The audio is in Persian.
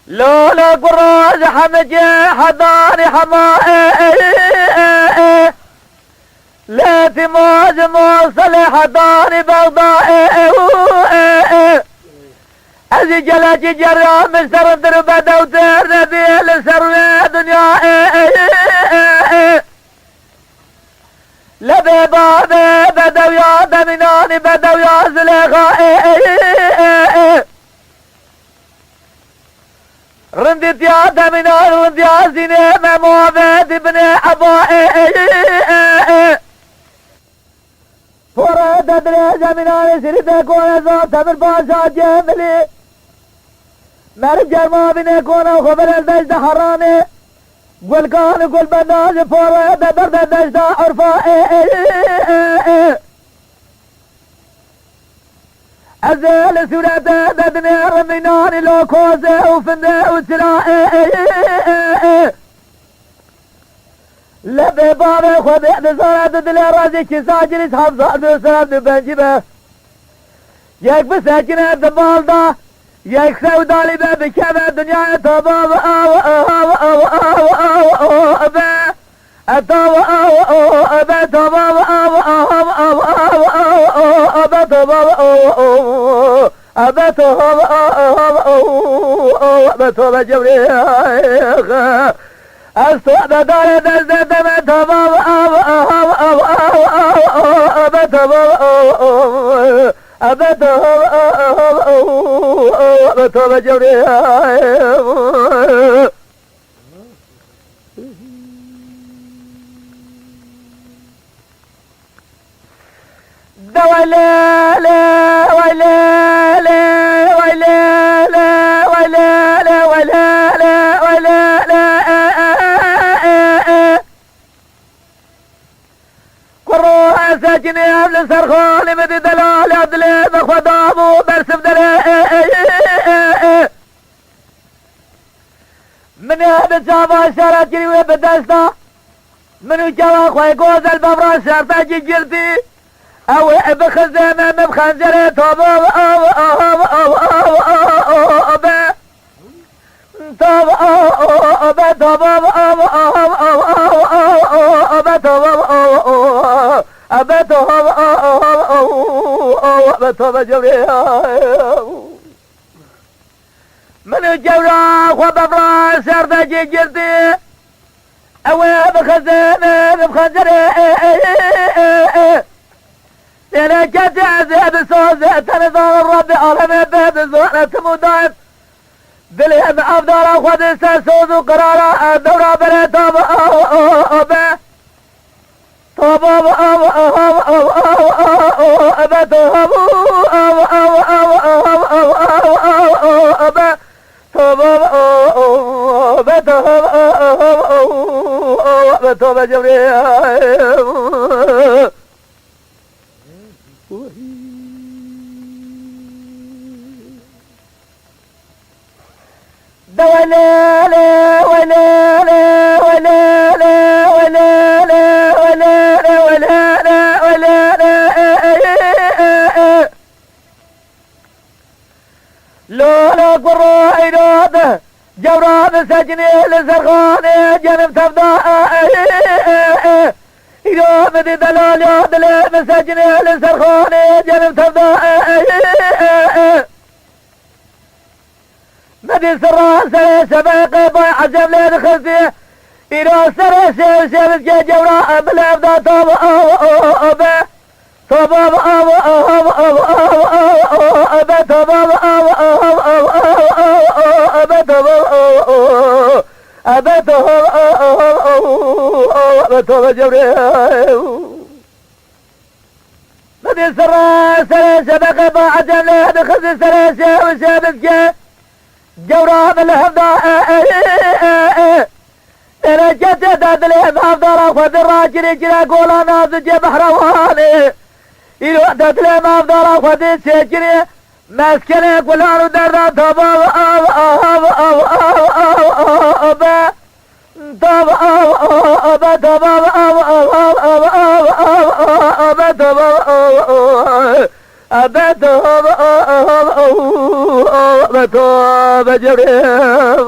لولا قراز حمجي حضاري حمائي لا تماز موصل حضاري بغضائي أزي جلاجي جرى مستر دربة دوتر نبي لسر دنيا لبي بابي بدو يا دمناني بدو يا زليخائي رندت يا دمنان رند يا زيني مموابد ابن عبائي فرد ادري زمنان سرد كون زوت من باشا جملي مرب جرما بن كون خبر الدجد حرامي قل كان قل بناج فرد درد الدجد عرفائي أزال سورة ددني رميناني لو كوزة وفنة وسرائي لبي بابي خذ احد صورة ددلي رازي كساجل اسحب صعب وسراب بنجبه يك بساكنة دبالدا يك سودالي بكبه الدنيا تباب او او او او او ابا اتو او او ابا تباب او او او او او ابا تباب او او ابا تباب او او ابا تباب جبري استوعب دار دزد ما تباب او او او او ابا تباب او ابا تباب او ابا تباب جبري ولا لا ولا لا ولا لا ولا لا ولا لا ولا لا قروها ساكني قبل سرخان مدي دلال عبدالله بخدامو برسم دلال من هذا شابا شارات جريوه بدستا منو جوا خوي قوز الببراس شارتا جيجلتي او بخزامة بخنجرة طبا او او او او او ابا طبا او ابا طبا او او او او ابا طبا او ابا طبا او ابا طبا جوري من الجورا وببراس شرطة جيجلتي او بخزامة بخنجرة أنا كنت عزيز صوزة تنظر الرب على باب زوانة مضاعف بالهم أفضل أخذ الساسوز وقرارا الدورة بلا طاب أبا طاب أبا طاب أبا طاب أبا طاب جبريل ولا لا ولا لا ولا لا ولا لا ولا لا ولا لا ولا لا لولا قرى عيناده جوراب سجني لسرخاني جنب تفضاء إذا مدي دلال يادلي مسجني لسرخاني جنب تفضاء مدي سران سري سباقي باي عجب لي دخلتي إذا سري سيب جي جوراء بالأبدا طاب أبا طاب أبا طاب أبا طاب أبا طاب جبريل مدي سران سري سباقي باي عجب لي دخلتي سري سيب جي جورا بالهفضاء انا جت دادلي مافضل اخذ الراجل جرا قولا نازج بحرواني إلو دادلي مافضل اخذ السجري مسكني قولانو دردا طبا أبا طبا أبا طبا أبا طبا أبتوب جريم